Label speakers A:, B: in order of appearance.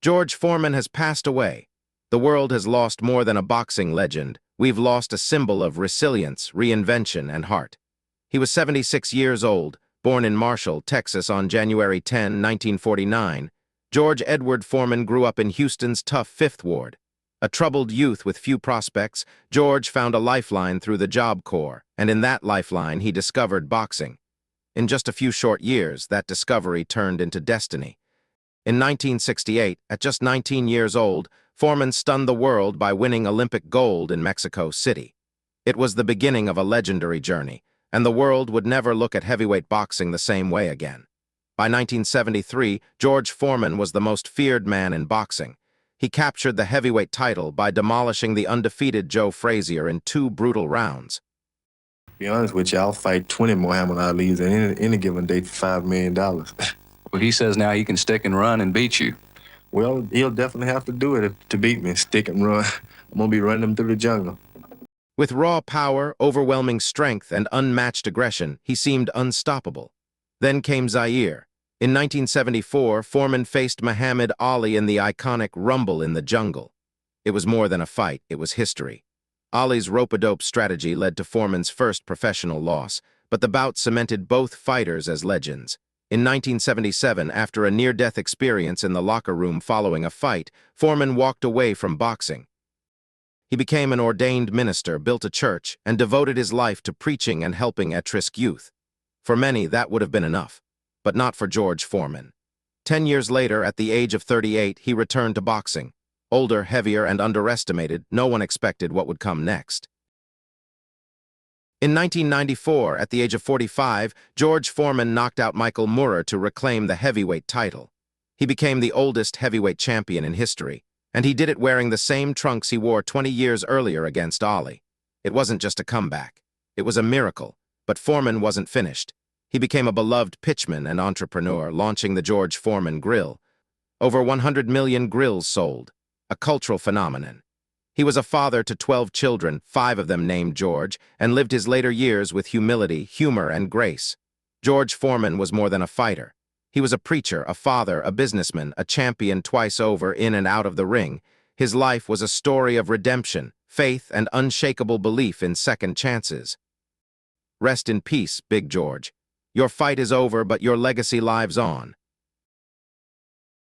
A: George Foreman has passed away. The world has lost more than a boxing legend. We've lost a symbol of resilience, reinvention, and heart. He was 76 years old, born in Marshall, Texas on January 10, 1949. George Edward Foreman grew up in Houston's tough Fifth Ward. A troubled youth with few prospects, George found a lifeline through the Job Corps, and in that lifeline he discovered boxing. In just a few short years, that discovery turned into destiny. In 1968, at just 19 years old, Foreman stunned the world by winning Olympic gold in Mexico City. It was the beginning of a legendary journey, and the world would never look at heavyweight boxing the same way again. By 1973, George Foreman was the most feared man in boxing. He captured the heavyweight title by demolishing the undefeated Joe Frazier in 2 brutal rounds.
B: To be honest with you, I'll fight 20 Muhammad Ali's in any given day for $5 million.
C: Well, he says now he can stick and run and beat you.
B: Well, he'll definitely have to do it to beat me. Stick and run. I'm going to be running him through the jungle.
A: With raw power, overwhelming strength, and unmatched aggression, he seemed unstoppable. Then came Zaire. In 1974, Foreman faced Muhammad Ali in the iconic Rumble in the Jungle. It was more than a fight, it was history. Ali's rope-a-dope strategy led to Foreman's first professional loss, but the bout cemented both fighters as legends. In 1977, after a near-death experience in the locker room following a fight, Foreman walked away from boxing. He became an ordained minister, built a church, and devoted his life to preaching and helping at-risk youth. For many, that would have been enough, but not for George Foreman. 10 years later, at the age of 38, he returned to boxing. Older, heavier, and underestimated, no one expected what would come next. In 1994, at the age of 45, George Foreman knocked out Michael Moorer to reclaim the heavyweight title. He became the oldest heavyweight champion in history, and he did it wearing the same trunks he wore 20 years earlier against Ali. It wasn't just a comeback. It was a miracle, but Foreman wasn't finished. He became a beloved pitchman and entrepreneur, launching the George Foreman Grill. Over 100 million grills sold, a cultural phenomenon. He was a father to 12 children, 5 of them named George, and lived his later years with humility, humor, and grace. George Foreman was more than a fighter. He was a preacher, a father, a businessman, a champion twice over in and out of the ring. His life was a story of redemption, faith, and unshakable belief in second chances. Rest in peace, Big George. Your fight is over, but your legacy lives on.